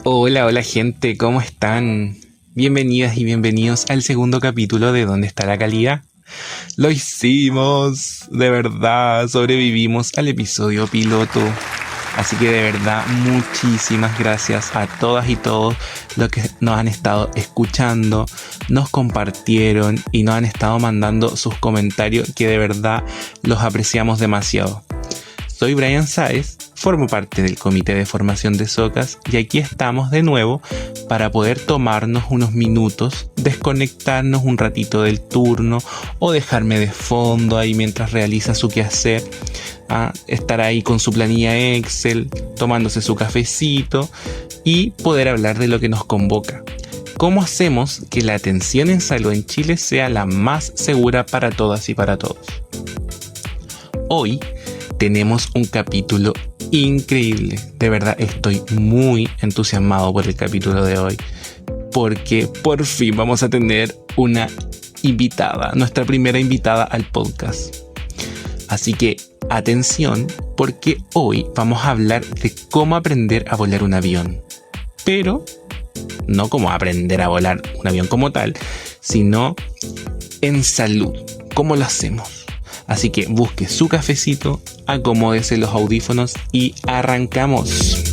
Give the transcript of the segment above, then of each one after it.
Hola, hola gente, ¿cómo están? Bienvenidas y bienvenidos al segundo capítulo de ¿Dónde está la calidad? Lo hicimos, de verdad, sobrevivimos al episodio piloto. Así que de verdad, muchísimas gracias a todas y todos los que nos han estado escuchando, nos compartieron y nos han estado mandando sus comentarios que de verdad los apreciamos demasiado. Soy Brian Sáez, formo parte del Comité de Formación de SOCAS y aquí estamos de nuevo para poder tomarnos unos minutos, desconectarnos un ratito del turno o dejarme de fondo ahí mientras realiza su quehacer, estar ahí con su planilla Excel, tomándose su cafecito y poder hablar de lo que nos convoca. ¿Cómo hacemos que la atención en salud en Chile sea la más segura para todas y para todos? Hoy tenemos un capítulo increíble. De verdad estoy muy entusiasmado por el capítulo de hoy, porque por fin vamos a tener una invitada, nuestra primera invitada al podcast. Así que atención, porque hoy vamos a hablar de cómo aprender a volar un avión. Pero no cómo aprender a volar un avión como tal, sino en salud. ¿Cómo lo hacemos? Así que busque su cafecito, acomódese los audífonos y arrancamos.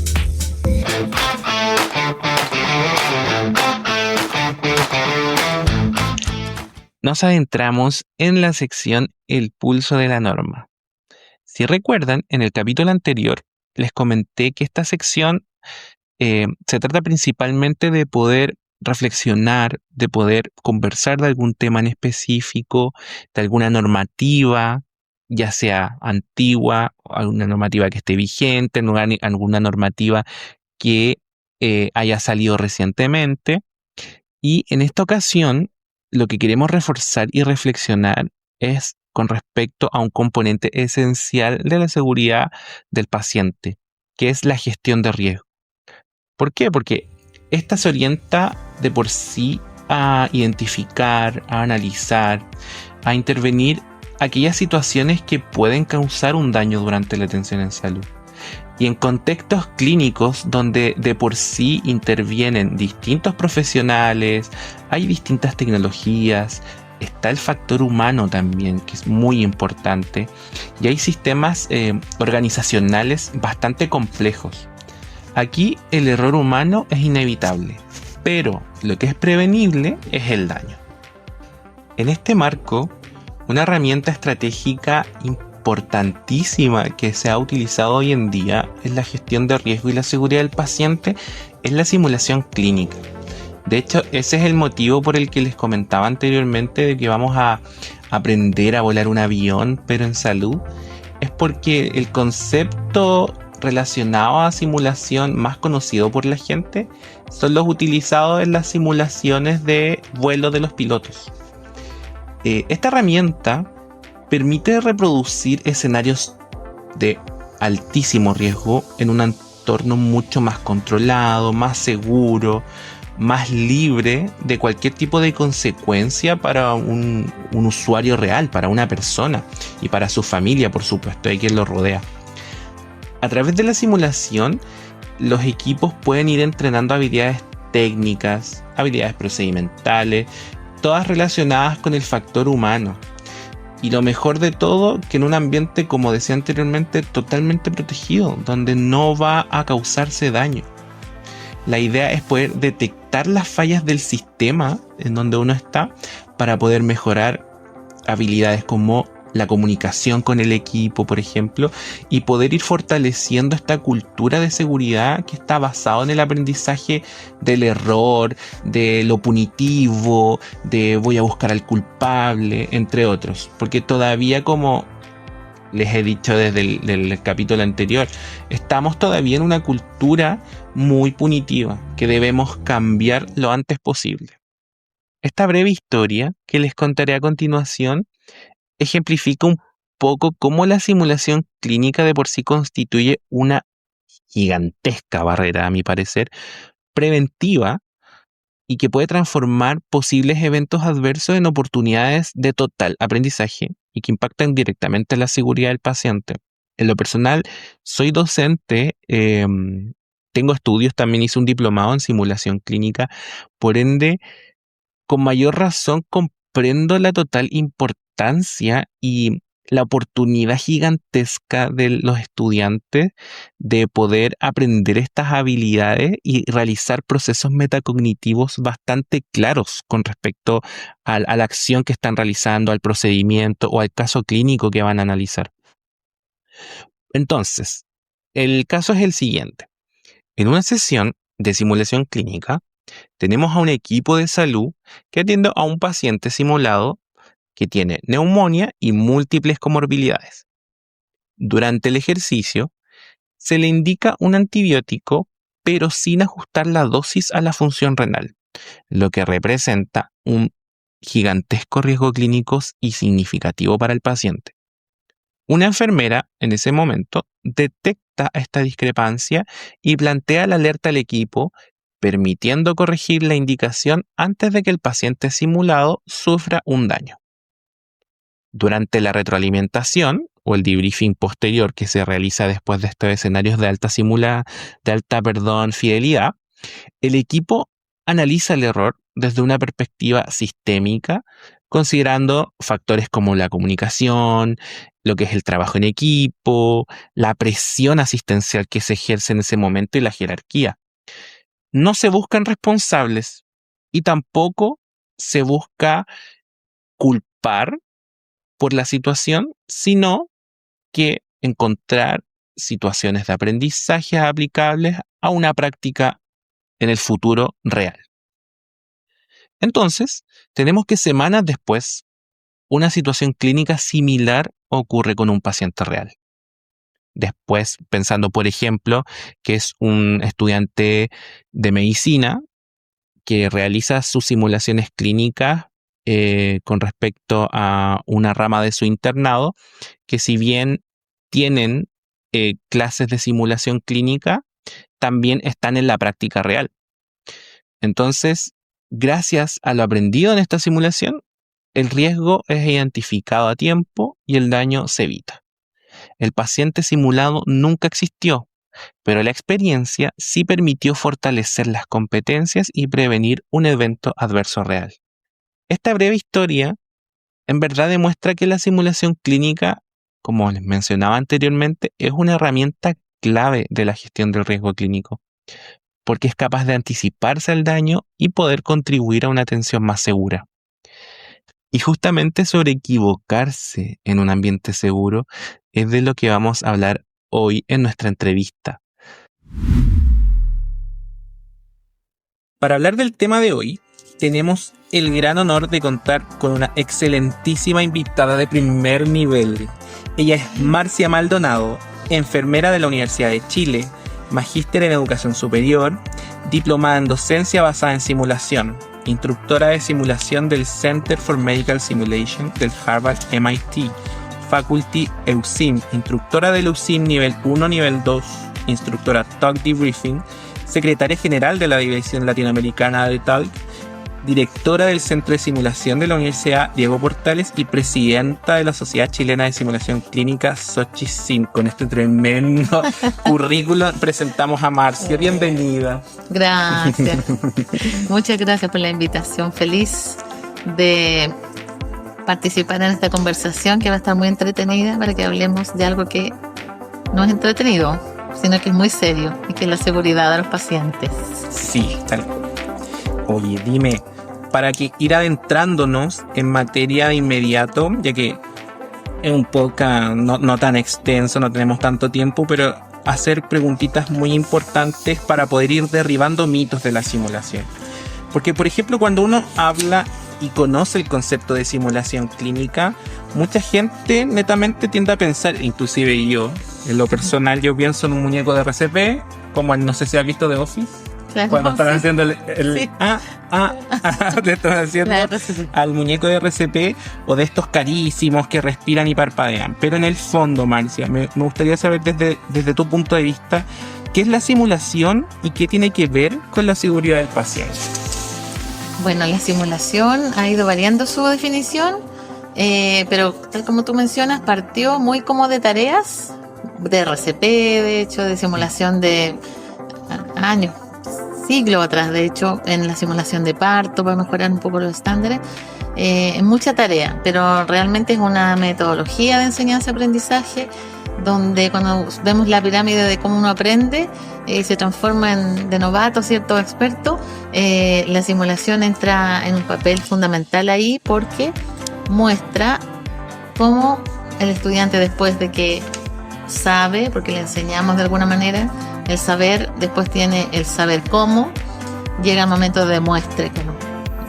Nos adentramos en la sección El pulso de la norma. Si recuerdan, en el capítulo anterior les comenté que esta sección se trata principalmente de poder reflexionar, de poder conversar de algún tema en específico, de alguna normativa, ya sea antigua, alguna normativa que esté vigente, alguna normativa que haya salido recientemente. Y en esta ocasión, lo que queremos reforzar y reflexionar es con respecto a un componente esencial de la seguridad del paciente, que es la gestión de riesgo. ¿Por qué? Porque esta se orienta de por sí a identificar, a analizar, a intervenir aquellas situaciones que pueden causar un daño durante la atención en salud. Y en contextos clínicos donde de por sí intervienen distintos profesionales, hay distintas tecnologías, está el factor humano también, que es muy importante, y hay sistemas organizacionales bastante complejos. Aquí el error humano es inevitable, pero lo que es prevenible es el daño. En este marco, una herramienta estratégica importantísima que se ha utilizado hoy en día en la gestión de riesgo y la seguridad del paciente es la simulación clínica. De hecho, ese es el motivo por el que les comentaba anteriormente de que vamos a aprender a volar un avión, pero en salud. Es porque el concepto relacionado a simulación más conocido por la gente son los utilizados en las simulaciones de vuelo de los pilotos. Esta herramienta permite reproducir escenarios de altísimo riesgo en un entorno mucho más controlado, más seguro, más libre de cualquier tipo de consecuencia para un usuario real, para una persona y para su familia, por supuesto, y quien lo rodea. A través de la simulación, los equipos pueden ir entrenando habilidades técnicas, habilidades procedimentales, todas relacionadas con el factor humano. Y lo mejor de todo, que en un ambiente, como decía anteriormente, totalmente protegido, donde no va a causarse daño. La idea es poder detectar las fallas del sistema en donde uno está para poder mejorar habilidades como la comunicación con el equipo, por ejemplo, y poder ir fortaleciendo esta cultura de seguridad que está basado en el aprendizaje del error, de lo punitivo, de voy a buscar al culpable, entre otros. Porque todavía, como les he dicho desde el capítulo anterior, estamos todavía en una cultura muy punitiva que debemos cambiar lo antes posible. Esta breve historia que les contaré a continuación ejemplifica un poco cómo la simulación clínica de por sí constituye una gigantesca barrera, a mi parecer, preventiva y que puede transformar posibles eventos adversos en oportunidades de total aprendizaje y que impactan directamente en la seguridad del paciente. En lo personal, soy docente tengo estudios, también hice un diplomado en simulación clínica, por ende, con mayor razón comprendo la total importancia y la oportunidad gigantesca de los estudiantes de poder aprender estas habilidades y realizar procesos metacognitivos bastante claros con respecto a la acción que están realizando, al procedimiento o al caso clínico que van a analizar. Entonces, el caso es el siguiente. En una sesión de simulación clínica, tenemos a un equipo de salud que atiende a un paciente simulado que tiene neumonía y múltiples comorbilidades. Durante el ejercicio, se le indica un antibiótico, pero sin ajustar la dosis a la función renal, lo que representa un gigantesco riesgo clínico y significativo para el paciente. Una enfermera, en ese momento, detecta esta discrepancia y plantea la alerta al equipo, permitiendo corregir la indicación antes de que el paciente simulado sufra un daño. Durante la retroalimentación o el debriefing posterior que se realiza después de estos escenarios de alta fidelidad, el equipo analiza el error desde una perspectiva sistémica, considerando factores como la comunicación, lo que es el trabajo en equipo, la presión asistencial que se ejerce en ese momento y la jerarquía. No se buscan responsables y tampoco se busca culpar por la situación, sino que encontrar situaciones de aprendizaje aplicables a una práctica en el futuro real. Entonces, tenemos que semanas después, una situación clínica similar ocurre con un paciente real. Después, pensando, por ejemplo, que es un estudiante de medicina que realiza sus simulaciones clínicas con respecto a una rama de su internado, que si bien tienen clases de simulación clínica, también están en la práctica real. Entonces, gracias a lo aprendido en esta simulación, el riesgo es identificado a tiempo y el daño se evita. El paciente simulado nunca existió, pero la experiencia sí permitió fortalecer las competencias y prevenir un evento adverso real. Esta breve historia en verdad demuestra que la simulación clínica, como les mencionaba anteriormente, es una herramienta clave de la gestión del riesgo clínico, porque es capaz de anticiparse al daño y poder contribuir a una atención más segura. Y justamente sobre equivocarse en un ambiente seguro es de lo que vamos a hablar hoy en nuestra entrevista. Para hablar del tema de hoy, tenemos el gran honor de contar con una excelentísima invitada de primer nivel. Ella es Marcia Maldonado, enfermera de la Universidad de Chile, magíster en educación superior, diplomada en docencia basada en simulación, instructora de simulación del Center for Medical Simulation del Harvard MIT, Faculty EUSIM, instructora del EUSIM nivel 1, nivel 2, instructora Talk Debriefing, secretaria general de la División Latinoamericana de Talk, directora del Centro de Simulación de la Universidad Diego Portales y presidenta de la Sociedad Chilena de Simulación Clínica SOCHI-SIM. Con este tremendo currículum presentamos a Marcia. Bienvenida. Gracias. Muchas gracias por la invitación. Feliz de participar en esta conversación que va a estar muy entretenida para que hablemos de algo que no es entretenido, sino que es muy serio y que es la seguridad de los pacientes. Sí, tal cual. Oye, dime, para que ir adentrándonos en materia de inmediato, ya que es un podcast no tan extenso, no tenemos tanto tiempo, pero hacer preguntitas muy importantes para poder ir derribando mitos de la simulación. Porque, por ejemplo, cuando uno habla y conoce el concepto de simulación clínica, mucha gente netamente tiende a pensar, inclusive yo, en lo personal, yo pienso en un muñeco de RCP, como no sé si has visto The Office. Claro, cuando están haciendo le están haciendo al muñeco de RCP, o de estos carísimos que respiran y parpadean. Pero en el fondo, Marcia, me gustaría saber desde tu punto de vista, ¿qué es la simulación y qué tiene que ver con la seguridad del paciente? Bueno, la simulación ha ido variando su definición, pero tal como tú mencionas, partió muy como de tareas de RCP, de hecho, de simulación de años, siglos atrás, de hecho, en la simulación de parto para mejorar un poco los estándares. Es mucha tarea, pero realmente es una metodología de enseñanza-aprendizaje donde cuando vemos la pirámide de cómo uno aprende, se transforma de novato, ¿cierto?, experto. La simulación entra en un papel fundamental ahí porque muestra cómo el estudiante, después de que sabe, porque le enseñamos de alguna manera, el saber, después tiene el saber cómo, llega el momento de demuestre cómo.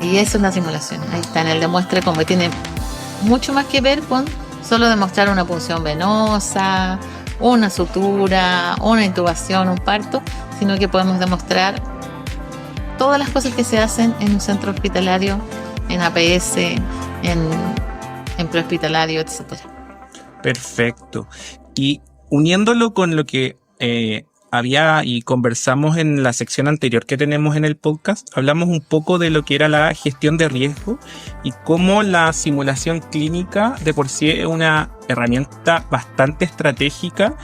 Y eso es la simulación. Ahí está, en el demuestre cómo. Y tiene mucho más que ver con solo demostrar una punción venosa, una sutura, una intubación, un parto, sino que podemos demostrar todas las cosas que se hacen en un centro hospitalario, en APS, en prehospitalario, etc. Perfecto. Y uniéndolo con lo que había y conversamos en la sección anterior que tenemos en el podcast, hablamos un poco de lo que era la gestión de riesgo y cómo la simulación clínica de por sí es una herramienta bastante estratégica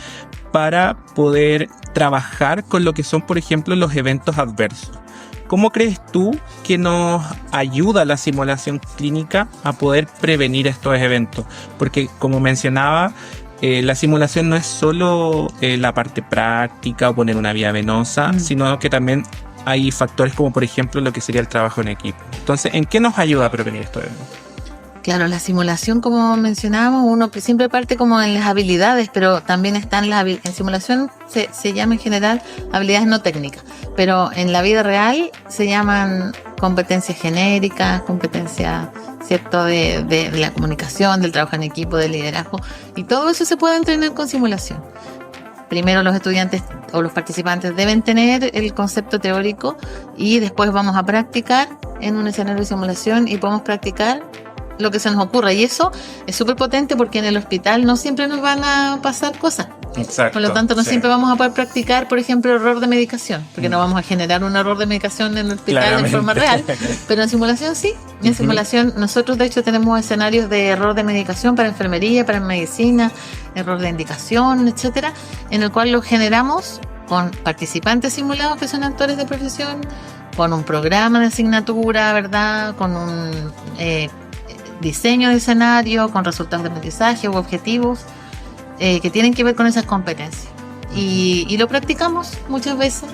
para poder trabajar con lo que son, por ejemplo, los eventos adversos. ¿Cómo crees tú que nos ayuda la simulación clínica a poder prevenir estos eventos? Porque, como mencionaba, la simulación no es solo la parte práctica o poner una vía venosa, sino que también hay factores como, por ejemplo, lo que sería el trabajo en equipo. Entonces, ¿en qué nos ayuda a prevenir estos eventos? Claro, la simulación, como mencionábamos, uno siempre parte como en las habilidades, pero también están en simulación se llama en general habilidades no técnicas, pero en la vida real se llaman competencias genéricas, competencias, ¿cierto?, de la comunicación, del trabajo en equipo, del liderazgo, y todo eso se puede entrenar con simulación. Primero los estudiantes o los participantes deben tener el concepto teórico y después vamos a practicar en un escenario de simulación y podemos practicar lo que se nos ocurra, y eso es súper potente porque en el hospital no siempre nos van a pasar cosas. Exacto, por lo tanto no siempre vamos a poder practicar, por ejemplo, error de medicación, porque no vamos a generar un error de medicación en el hospital Claramente. de forma real, pero en simulación sí. En simulación nosotros de hecho tenemos escenarios de error de medicación para enfermería, para medicina, error de indicación, etcétera, en el cual lo generamos con participantes simulados que son actores de profesión, con un programa de asignatura, ¿verdad?, con un diseño de escenario, con resultados de aprendizaje u objetivos que tienen que ver con esas competencias. Y lo practicamos muchas veces.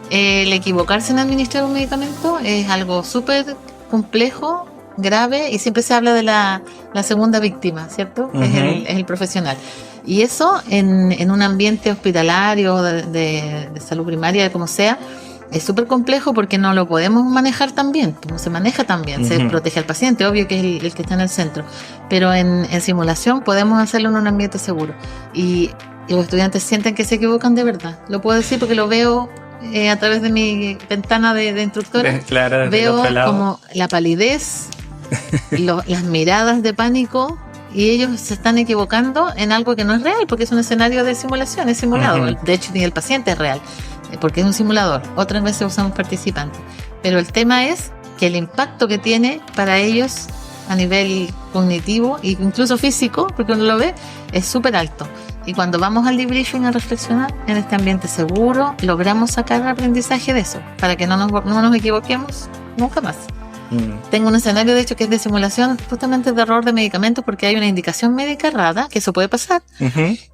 El equivocarse en administrar un medicamento es algo súper complejo, grave, y siempre se habla de la segunda víctima, ¿cierto? Uh-huh. Es el profesional. Y eso en un ambiente hospitalario, de salud primaria, como sea, es súper complejo porque no lo podemos manejar tan bien, no se maneja tan bien, se protege al paciente, obvio que es el que está en el centro, pero en simulación podemos hacerlo en un ambiente seguro y los estudiantes sienten que se equivocan de verdad. Lo puedo decir porque lo veo a través de mi ventana de instructora, claro, veo como la palidez, las miradas de pánico, y ellos se están equivocando en algo que no es real porque es un escenario de simulación, es simulado. De hecho ni el paciente es real porque es un simulador, otras veces usamos participantes, pero el tema es que el impacto que tiene para ellos a nivel cognitivo e incluso físico, porque uno lo ve, es súper alto. Y cuando vamos al debriefing a reflexionar en este ambiente seguro, logramos sacar el aprendizaje de eso, para que no nos equivoquemos nunca más. Tengo un escenario, de hecho, que es de simulación justamente de error de medicamentos, porque hay una indicación médica errada, que eso puede pasar.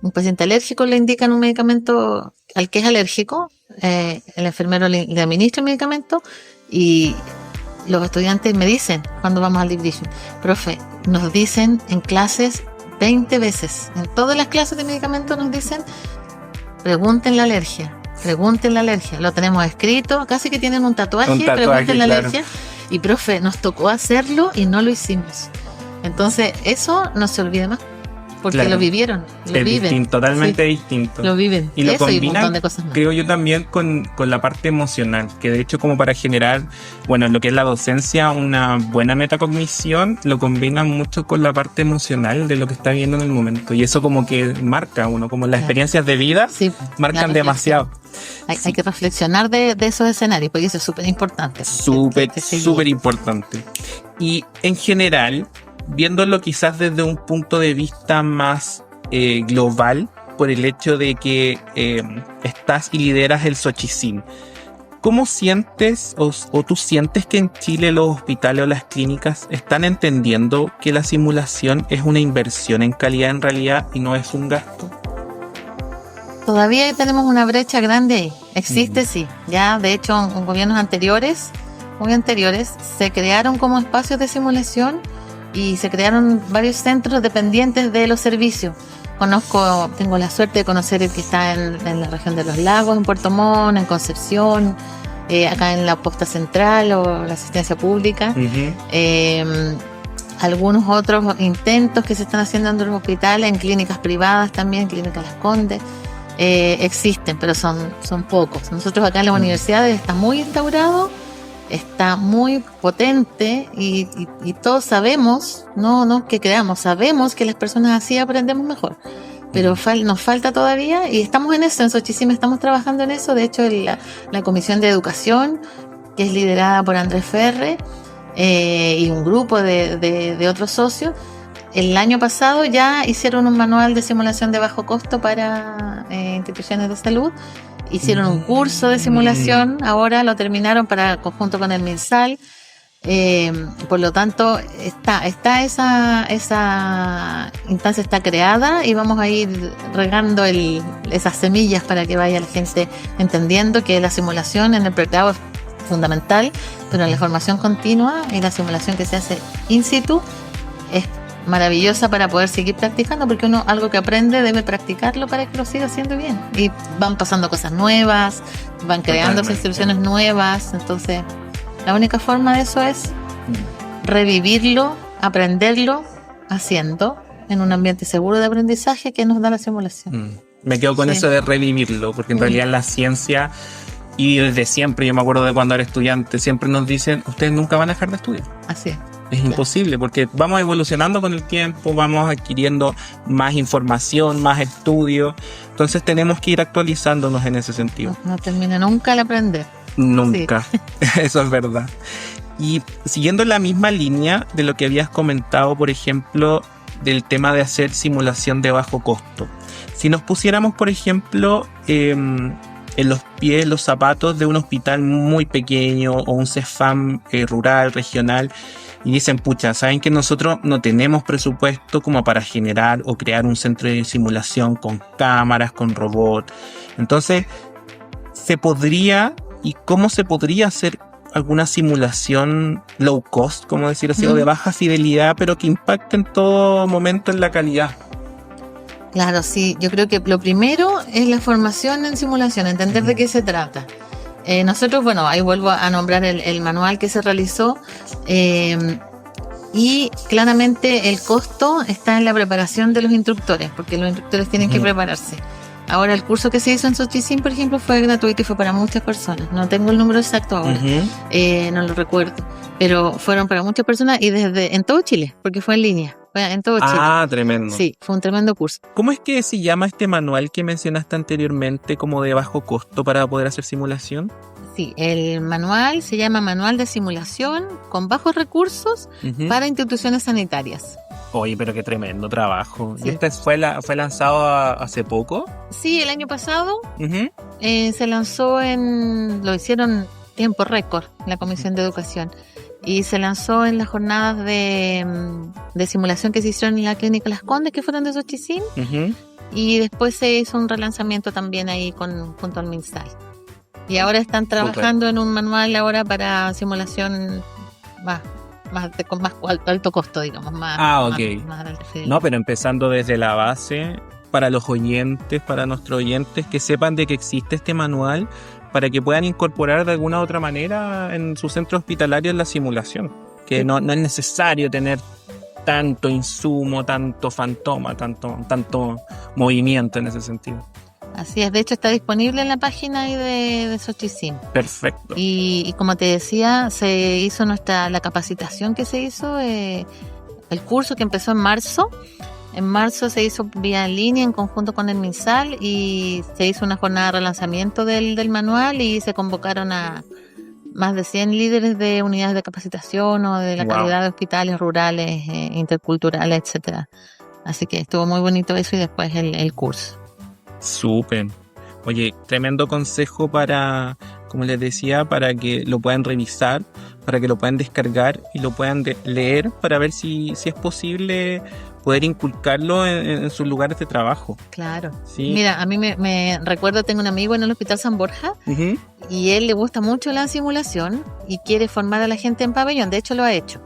Un paciente alérgico le indican un medicamento al que es alérgico, el enfermero le administra el medicamento y los estudiantes me dicen, cuando vamos al debriefing, profe, nos dicen en clases 20 veces, en todas las clases de medicamentos nos dicen, pregunten la alergia, lo tenemos escrito, casi que tienen un tatuaje, pregunten la alergia. Y profe, nos tocó hacerlo y no lo hicimos. Entonces, eso no se olvide más. Porque lo vivieron, lo viven. Distinto, totalmente distinto. Lo viven. Y lo eso combinan, y un montón de cosas más. Creo yo también con la parte emocional, que de hecho como para generar, bueno, lo que es la docencia, una buena metacognición, lo combinan mucho con la parte emocional de lo que está viviendo en el momento. Y eso como que marca uno, como las experiencias de vida marcan demasiado. Hay que reflexionar de esos escenarios, porque eso es súper importante. Súper importante. Y en general, viéndolo quizás desde un punto de vista más global, por el hecho de que estás y lideras el Xochicim. ¿Cómo sientes o tú sientes que en Chile los hospitales o las clínicas están entendiendo que la simulación es una inversión en calidad en realidad y no es un gasto? Todavía tenemos una brecha grande ahí. Existe, sí. Ya, de hecho, en gobiernos anteriores, muy anteriores, se crearon como espacios de simulación y se crearon varios centros dependientes de los servicios. Tengo la suerte de conocer el que está en la región de Los Lagos, en Puerto Montt, en Concepción, acá en la Posta Central o la Asistencia Pública. Algunos otros intentos que se están haciendo en los hospitales, en clínicas privadas también, Clínica Las Condes, existen, pero son pocos. Nosotros acá en las universidades está muy instaurado, está muy potente y todos sabemos, no que creamos, sabemos que las personas así aprendemos mejor, pero nos falta todavía y estamos en eso, en Xochicim estamos trabajando en eso. De hecho, la Comisión de Educación, que es liderada por Andrés Ferre y un grupo de otros socios, el año pasado ya hicieron un manual de simulación de bajo costo para instituciones de salud. Hicieron un curso de simulación, ahora lo terminaron conjunto con el MinSal. Por lo tanto, esa instancia está creada y vamos a ir regando esas semillas para que vaya la gente entendiendo que la simulación en el pregrado es fundamental, pero en la formación continua y la simulación que se hace in situ es maravillosa para poder seguir practicando, porque uno algo que aprende debe practicarlo para que lo siga haciendo bien. Y van pasando cosas nuevas, van creándose instituciones nuevas, entonces la única forma de eso es revivirlo, aprenderlo, haciendo en un ambiente seguro de aprendizaje que nos da la simulación. Me quedo con eso de revivirlo, porque en realidad la ciencia, y desde siempre, yo me acuerdo de cuando era estudiante, siempre nos dicen, ustedes nunca van a dejar de estudiar. Así es. Es imposible, porque vamos evolucionando con el tiempo, vamos adquiriendo más información, más estudio, entonces tenemos que ir actualizándonos en ese sentido. No termina nunca el aprender. Nunca, sí. Eso es verdad. Y siguiendo la misma línea de lo que habías comentado, por ejemplo, del tema de hacer simulación de bajo costo. Si nos pusiéramos, por ejemplo, en los pies, los zapatos de un hospital muy pequeño o un CEFAM rural, regional, y dicen, pucha, saben que nosotros no tenemos presupuesto como para generar o crear un centro de simulación con cámaras, con robots. Entonces, ¿se podría y cómo se podría hacer alguna simulación low cost, como decir así, o de baja fidelidad, pero que impacte en todo momento en la calidad? Claro, sí. Yo creo que lo primero es la formación en simulación, entender de qué se trata. Nosotros, bueno, ahí vuelvo a nombrar el manual que se realizó y claramente el costo está en la preparación de los instructores, porque los instructores tienen que prepararse. Ahora, el curso que se hizo en Xochicim, por ejemplo, fue gratuito y fue para muchas personas. No tengo el número exacto ahora, no lo recuerdo, pero fueron para muchas personas y en todo Chile, porque fue en línea. En todo Chile. Ah, tremendo. Sí, fue un tremendo curso. ¿Cómo es que se llama este manual que mencionaste anteriormente como de bajo costo para poder hacer simulación? Sí, el manual se llama Manual de Simulación con bajos recursos para instituciones sanitarias. Oye, pero qué tremendo trabajo. Sí. ¿Y este fue lanzado hace poco? Sí, el año pasado se lanzó lo hicieron tiempo récord, la Comisión de Educación. Y se lanzó en las jornadas de simulación que se hicieron en la Clínica Las Condes, que fueron de Xochicim. Y después se hizo un relanzamiento también ahí junto al MinSal. Y ahora están trabajando en un manual ahora para simulación con más alto costo, digamos. Más no, pero empezando desde la base, para los oyentes, para nuestros oyentes, que sepan de que existe este manual, para que puedan incorporar de alguna u otra manera en su centro hospitalario la simulación. Que no es necesario tener tanto insumo, tanto fantoma, tanto movimiento en ese sentido. Así es, de hecho está disponible en la página ahí de Xochicim. Perfecto. Y como te decía, se hizo la capacitación que se hizo, el curso que empezó en marzo. En marzo se hizo vía en línea en conjunto con el MinSal y se hizo una jornada de relanzamiento del manual y se convocaron a más de 100 líderes de unidades de capacitación o de la calidad de hospitales rurales, interculturales, etcétera. Así que estuvo muy bonito eso y después el curso. Súper. Oye, tremendo consejo para, como les decía, para que lo puedan revisar, para que lo puedan descargar y lo puedan leer para ver si es posible poder inculcarlo en sus lugares de trabajo. Claro. Sí. Mira, a mí me recuerdo, tengo un amigo en el Hospital San Borja Uh-huh. y él le gusta mucho la simulación y quiere formar a la gente en pabellón. De hecho, lo ha hecho.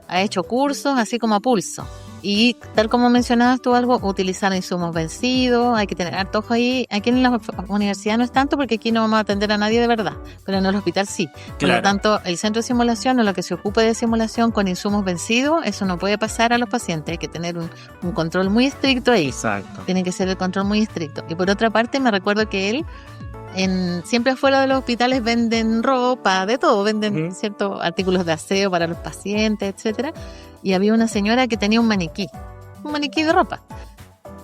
Ha hecho cursos así como a pulso. Y tal como mencionabas tú algo, utilizar insumos vencidos, hay que tener harto ojo ahí. Aquí en la universidad no es tanto porque aquí no vamos a atender a nadie de verdad, pero en el hospital sí. Por Claro. lo tanto, el centro de simulación o lo que se ocupe de simulación con insumos vencidos, eso no puede pasar a los pacientes. Hay que tener un control muy estricto ahí. Exacto. Tiene que ser el control muy estricto. Y por otra parte, me recuerdo que él, siempre afuera de los hospitales venden ropa, de todo, venden Uh-huh. ciertos artículos de aseo para los pacientes, etcétera. Y había una señora que tenía un maniquí de ropa.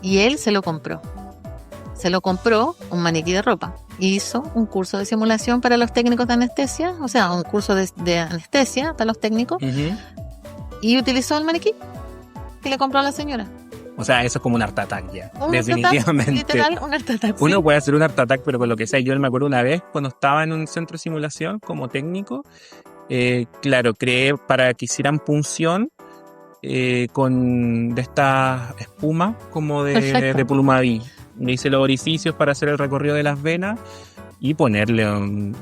Y él se lo compró, un maniquí de ropa. Y hizo un curso de simulación para los técnicos de anestesia, o sea, un curso de anestesia para los técnicos, Uh-huh. y utilizó el maniquí que le compró a la señora. O sea, eso es como un Art Attack ya, Un definitivamente. literal, un Art Attack. Uno puede hacer un Art Attack, pero con lo que sea. Yo me acuerdo una vez, cuando estaba en un centro de simulación como técnico, claro, creé para que hicieran punción con de esta espuma como Perfecto. de Pulmaví. Le hice los orificios para hacer el recorrido de las venas y ponerle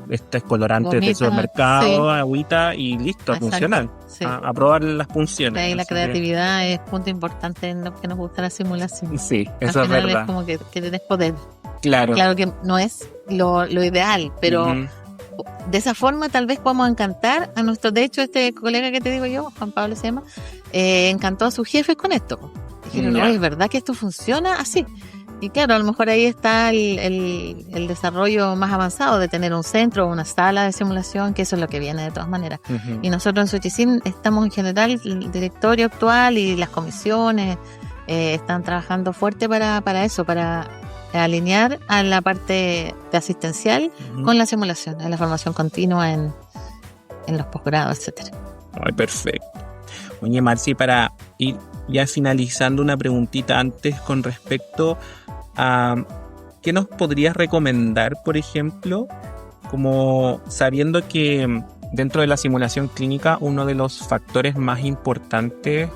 este colorante de Gomita, supermercado, sí. agüita y listo, a Exacto, funcionar. sí. A probar las punciones. Ahí la Así que, creatividad es punto importante en lo que nos gusta la simulación. sí, Al eso es final verdad. es como que tenés poder. Claro. Claro que no es lo ideal, pero Ujú. de esa forma tal vez podamos encantar a nuestro, de hecho este colega que te digo yo, Juan Pablo se llama, encantó a sus jefes con esto. Dijeron, Ya. oye, ¿es verdad que esto funciona así? Y claro, a lo mejor ahí está el desarrollo más avanzado de tener un centro o una sala de simulación, que eso es lo que viene de todas maneras. Ujú. Y nosotros en Xochicín estamos en general, el directorio actual y las comisiones están trabajando fuerte para eso, para alinear a la parte de asistencial Ujú. con la simulación, en la formación continua en los posgrados, etcétera. Ay, perfecto. Oye, Marci, para ir ya finalizando una preguntita antes con respecto a qué nos podrías recomendar, por ejemplo, como sabiendo que dentro de la simulación clínica uno de los factores más importantes,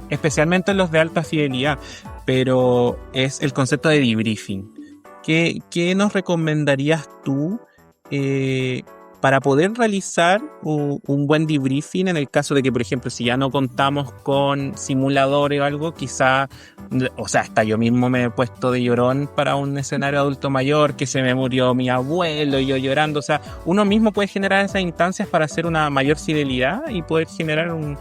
especialmente los de alta fidelidad, pero es el concepto de debriefing. ¿Qué nos recomendarías tú para poder realizar un buen debriefing en el caso de que, por ejemplo, si ya no contamos con simuladores o algo, quizá, o sea, hasta yo mismo me he puesto de llorón para un escenario adulto mayor, que se me murió mi abuelo y yo llorando, o sea, uno mismo puede generar esas instancias para hacer una mayor fidelidad y poder generar un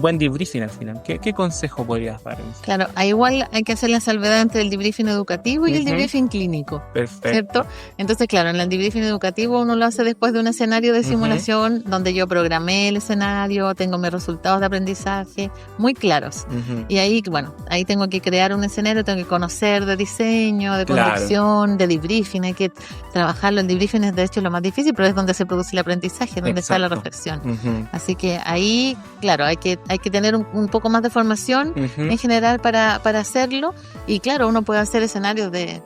buen debriefing al final. ¿Qué consejo podrías dar? Claro, igual hay que hacer la salvedad entre el debriefing educativo y el Ujú. debriefing clínico. Perfecto. ¿Cierto? Entonces, claro, en el debriefing educativo uno lo hace después de un escenario de simulación donde yo programé el escenario, tengo mis resultados de aprendizaje muy claros. Ujú. Y ahí, bueno, ahí tengo que crear un escenario, tengo que conocer de diseño, de Claro. conducción, de debriefing, hay que trabajarlo. El debriefing es de hecho lo más difícil, pero es donde se produce el aprendizaje, donde está la Exacto. reflexión. Ujú. Así que ahí, claro, hay que tener un poco más de formación Ujú. en general para hacerlo. Y claro, uno puede hacer escenarios de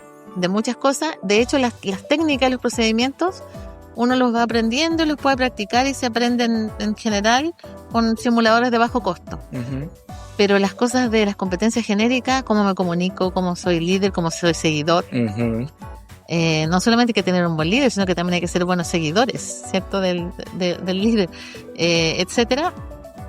muchas cosas. De hecho, las técnicas y los procedimientos uno los va aprendiendo y los puede practicar y se aprenden en general con simuladores de bajo costo. Ujú. Pero las cosas de las competencias genéricas, cómo me comunico, cómo soy líder, cómo soy seguidor, Ujú. no solamente hay que tener un buen líder, sino que también hay que ser buenos seguidores, ¿cierto? Del líder, etcétera.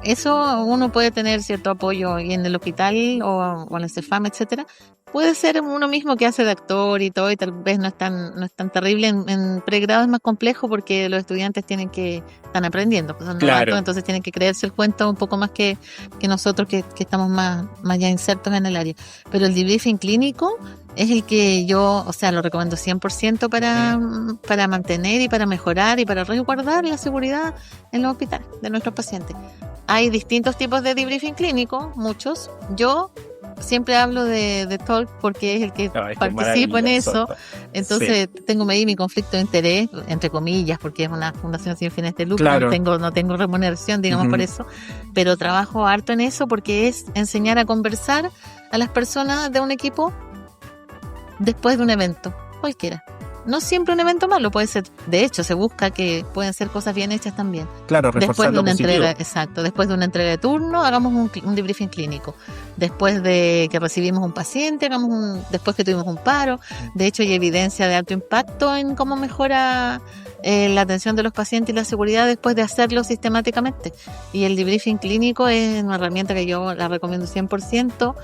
Eso uno puede tener cierto apoyo y en el hospital o en el CEFAM, etcétera. Puede ser uno mismo que hace de actor y todo, y tal vez no es tan terrible. En pregrado es más complejo porque los estudiantes están aprendiendo, pues son Claro. novatos, entonces tienen que creerse el cuento un poco más que nosotros que estamos más ya insertos en el área. Pero el debriefing clínico es el que yo, o sea, lo recomiendo 100% para mantener y para mejorar y para resguardar la seguridad en los hospitales de nuestros pacientes. Hay distintos tipos de debriefing clínico, muchos. Yo siempre hablo de Talk porque es el que Ay, qué participo en maravilloso. eso. Entonces tengo ahí mi conflicto de interés, entre comillas, porque es una fundación sin fines de lucro, Claro. no tengo remuneración, digamos, Ujú. por eso. Pero trabajo harto en eso porque es enseñar a conversar a las personas de un equipo después de un evento, cualquiera. No siempre un evento malo, puede ser, de hecho, se busca que pueden ser cosas bien hechas también. Claro, reforzar Después de lo una positivo. entrega, exacto, después de una entrega de turno, hagamos un debriefing clínico. Después de que recibimos un paciente, después que tuvimos un paro. De hecho, hay evidencia de alto impacto en cómo mejora la atención de los pacientes y la seguridad después de hacerlo sistemáticamente. Y el debriefing clínico es una herramienta que yo la recomiendo 100%.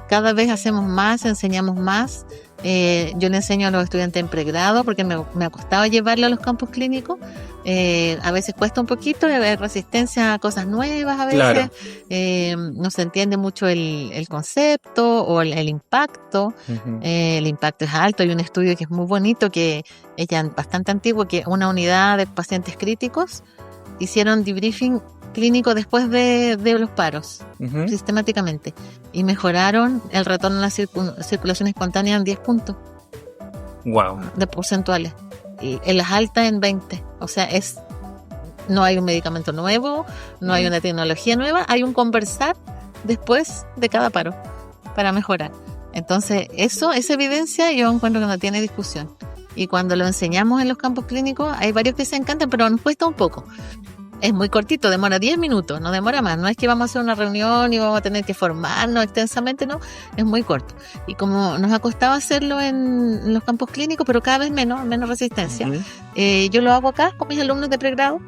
Cada vez hacemos más, enseñamos más. Yo le enseño a los estudiantes en pregrado porque me ha costado llevarlo a los campus clínicos. A veces cuesta un poquito, hay resistencia a cosas nuevas a veces. Claro. No se entiende mucho el concepto o el impacto. El impacto es alto. Hay un estudio que es muy bonito, que es ya bastante antiguo, que una unidad de pacientes críticos hicieron debriefing clínico después de los paros, sistemáticamente, y mejoraron el retorno a la circulación espontánea en 10 puntos. Wow. De porcentuales, y en las altas en 20. O sea, no hay un medicamento nuevo, no hay una tecnología nueva, hay un conversar después de cada paro para mejorar. Entonces, esa evidencia yo encuentro que no tiene discusión. Y cuando lo enseñamos en los campos clínicos, hay varios que se encantan, pero nos cuesta un poco. Es muy cortito, demora 10 minutos, no demora más. No es que vamos a hacer una reunión y vamos a tener que formarnos extensamente, no, es muy corto. Y como nos ha costado hacerlo en los campos clínicos, pero cada vez menos resistencia, yo lo hago acá con mis alumnos de pregrado.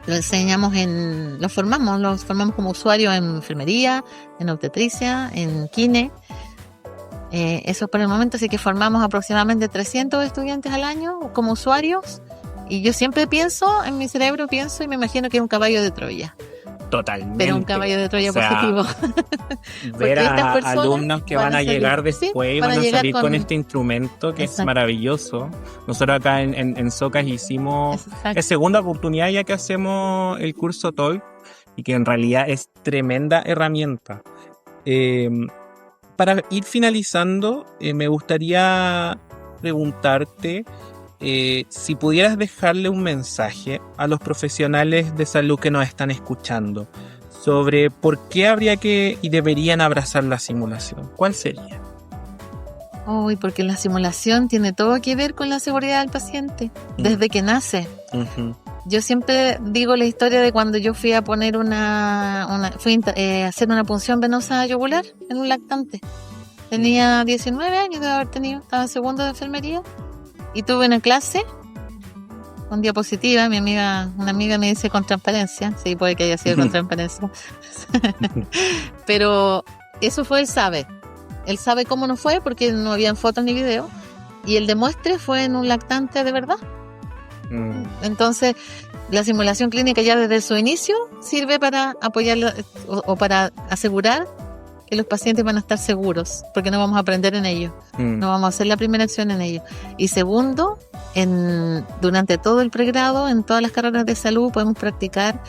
Lo enseñamos los formamos como usuarios en enfermería, en obstetricia, en kine. Eso por el momento, así que formamos aproximadamente 300 estudiantes al año como usuarios. Y yo siempre en mi cerebro pienso y me imagino que es un caballo de Troya. Totalmente. Pero un caballo de Troya positivo. Ver a alumnos que van a llegar después y van a salir con este instrumento que es maravilloso. Nosotros acá en Socas hicimos es segunda oportunidad ya que hacemos el curso TOLC y que en realidad es tremenda herramienta. Para ir finalizando, me gustaría preguntarte si pudieras dejarle un mensaje a los profesionales de salud que nos están escuchando sobre por qué habría que y deberían abrazar la simulación, ¿cuál sería? Porque la simulación tiene todo que ver con la seguridad del paciente, desde que nace. Yo siempre digo la historia de cuando yo fui a poner fui a hacer una punción venosa yugular en un lactante. Tenía 19 años de haber tenido, estaba en segundo de enfermería. Y tuve una clase con diapositiva, una amiga me dice con transparencia, sí, puede que haya sido con transparencia, pero eso fue él sabe cómo no fue porque no habían fotos ni video, y el demuestre fue en un lactante de verdad. Entonces, la simulación clínica ya desde su inicio sirve para apoyar o para asegurar que los pacientes van a estar seguros, porque no vamos a aprender en ello, no vamos a hacer la primera acción en ello. Y segundo, durante todo el pregrado, en todas las carreras de salud, podemos practicar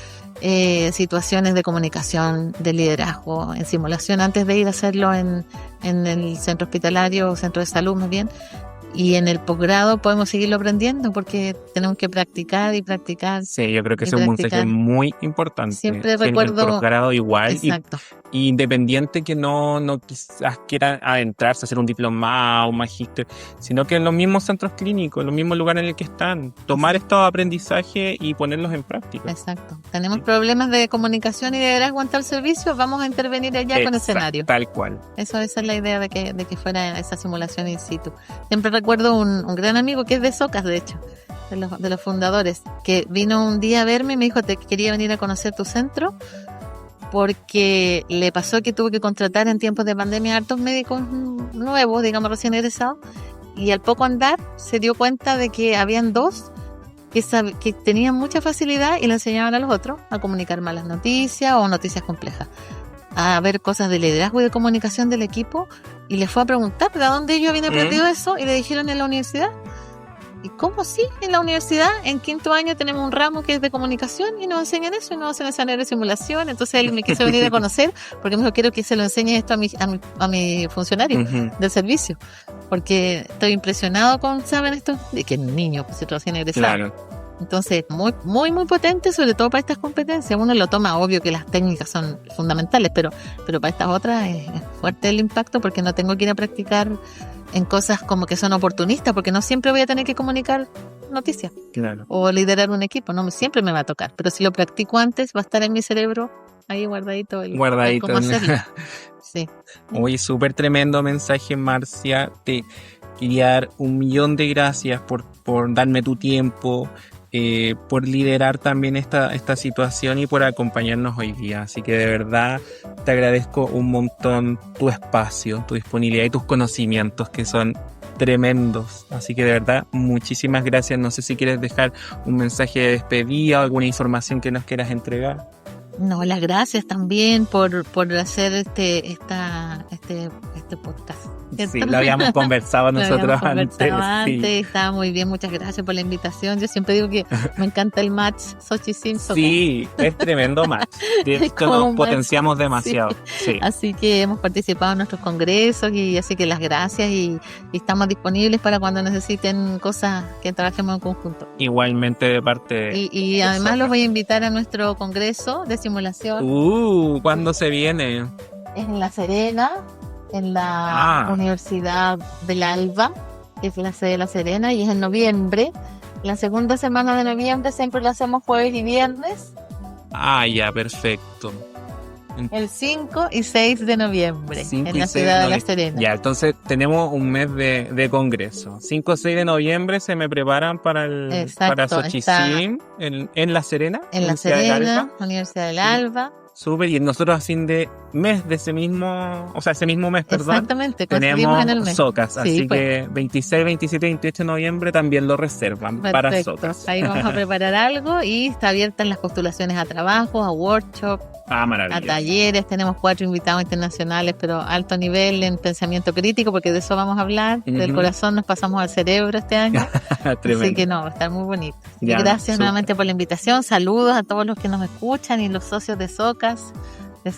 situaciones de comunicación, de liderazgo, en simulación, antes de ir a hacerlo en el centro hospitalario o centro de salud más bien. Y en el posgrado podemos seguirlo aprendiendo porque tenemos que practicar y practicar. Sí, yo creo que ese es un mensaje muy importante. Siempre recuerdo. En el posgrado igual. Exacto. Y independiente que no quizás quiera adentrarse a hacer un diplomado, un magíster, sino que en los mismos centros clínicos, en los mismos lugares en el que están, tomar estos aprendizajes y ponerlos en práctica. Exacto. Tenemos problemas de comunicación y de liderazgo en tal servicio, vamos a intervenir allá con escenario. Tal cual. Esa es la idea de que fuera esa simulación in situ. Siempre recuerdo un gran amigo que es de Socas, de hecho, de los fundadores, que vino un día a verme y me dijo, te quería venir a conocer tu centro, porque le pasó que tuvo que contratar en tiempos de pandemia a hartos médicos nuevos, digamos recién egresados, y al poco andar se dio cuenta de que habían dos que tenían mucha facilidad y le enseñaban a los otros a comunicar malas noticias o noticias complejas, a ver cosas de liderazgo y de comunicación del equipo, y les fue a preguntar de dónde ellos habían aprendido eso, y le dijeron en la universidad. ¿Y cómo sí? En la universidad, en quinto año, tenemos un ramo que es de comunicación y nos enseñan eso y nos hacen esa neurosimulación. Entonces él me quiso venir a conocer porque me dijo, quiero que se lo enseñe esto a mi funcionario del servicio, porque estoy impresionado con, ¿saben esto? De que niños, pues recién egresados. Claro. Entonces, muy, muy, muy potente, sobre todo para estas competencias. Uno lo toma, obvio que las técnicas son fundamentales, pero para estas otras es fuerte el impacto porque no tengo que ir a practicar en cosas como que son oportunistas, porque no siempre voy a tener que comunicar noticias Claro. o liderar un equipo, no siempre me va a tocar, pero si lo practico antes va a estar en mi cerebro ahí guardadito el Guardadito. cómo hacerlo. Sí. Oye, súper tremendo mensaje, Marcia. Te quería dar 1.000.000 de gracias por darme tu tiempo, por liderar también esta situación y por acompañarnos hoy día. Así que de verdad te agradezco un montón tu espacio, tu disponibilidad y tus conocimientos, que son tremendos. Así que de verdad, muchísimas gracias. No sé si quieres dejar un mensaje de despedida o alguna información que nos quieras entregar. No, las gracias también por hacer este podcast. ¿cierto? Sí, lo habíamos conversado Lo nosotros habíamos conversado antes. Sí. Estaba muy bien, muchas gracias por la invitación. Yo siempre digo que me encanta el match Xochitl-Soccer. Sí, es tremendo match. De hecho, Como nos un potenciamos demasiado. Sí. Así que hemos participado en nuestros congresos y así que las gracias y estamos disponibles para cuando necesiten cosas que trabajemos en conjunto. Igualmente de parte Y además los voy a invitar a nuestro congreso de simulación. ¿Cuándo se viene? Es en La Serena, en la Universidad del Alba, que es la sede de La Serena, y es en noviembre. La segunda semana de noviembre siempre lo hacemos jueves y viernes. Ya, perfecto. El 5 y 6 de noviembre, en la ciudad de La Serena. Ya, entonces tenemos un mes de congreso. 5 o 6 de noviembre se me preparan para Xochitl en La Serena. En La Serena, Universidad del Alba. Súper, y nosotros a fin de mes de ese mismo mes, perdón. Exactamente, tenemos en el mes. Socas, Sí, así pues. que 26, 27, 28 de noviembre también lo reservan. Perfecto. Para Socas. Ahí vamos a preparar algo y está abierta en las postulaciones a trabajos, a workshops, Maravilla. a talleres. Tenemos 4 invitados internacionales, pero alto nivel en pensamiento crítico, porque de eso vamos a hablar. Del corazón nos pasamos al cerebro este año. Así que no, va a estar muy bonito. Ya, y gracias súper. nuevamente por la invitación. Saludos a todos los que nos escuchan y los socios de Socas.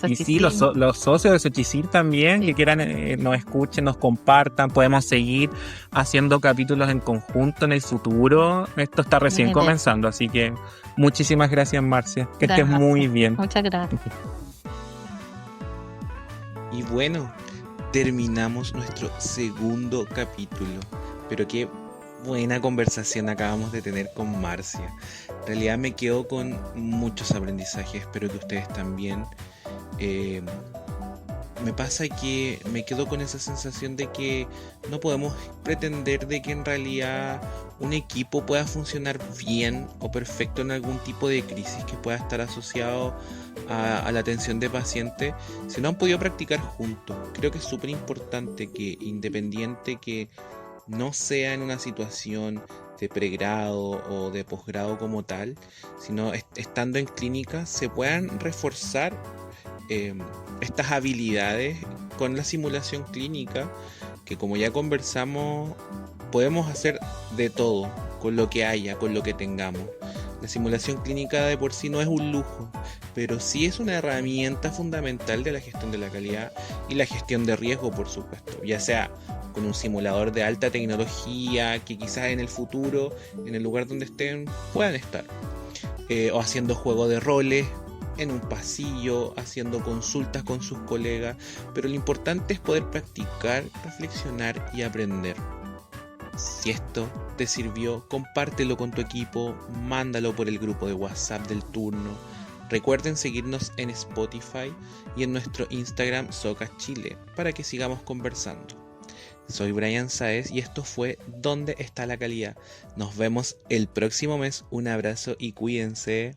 Y sí, los socios de Xochitl también, que quieran, nos escuchen, nos compartan, podemos seguir haciendo capítulos en conjunto en el futuro. Esto está recién comenzando, así que muchísimas gracias, Marcia, que estés muy bien. Muchas gracias. Y bueno, terminamos nuestro segundo capítulo, pero qué buena conversación acabamos de tener con Marcia. En realidad me quedo con muchos aprendizajes, espero que ustedes también. Me pasa que me quedo con esa sensación de que no podemos pretender de que en realidad un equipo pueda funcionar bien o perfecto en algún tipo de crisis que pueda estar asociado a la atención de pacientes si no han podido practicar juntos. Creo que es súper importante que, independiente que no sea en una situación de pregrado o de posgrado como tal, sino estando en clínica, se puedan reforzar estas habilidades con la simulación clínica, que como ya conversamos, podemos hacer de todo con lo que haya, con lo que tengamos. La simulación clínica de por sí no es un lujo, pero sí es una herramienta fundamental de la gestión de la calidad y la gestión de riesgo, por supuesto, ya sea con un simulador de alta tecnología que quizás en el futuro, en el lugar donde estén, puedan estar, o haciendo juego de roles en un pasillo, haciendo consultas con sus colegas, pero lo importante es poder practicar, reflexionar y aprender. Si esto te sirvió, compártelo con tu equipo, mándalo por el grupo de WhatsApp del turno. Recuerden seguirnos en Spotify y en nuestro Instagram Socas Chile para que sigamos conversando. Soy Brian Sáez y esto fue ¿Dónde está la calidad? Nos vemos el próximo mes. Un abrazo y cuídense.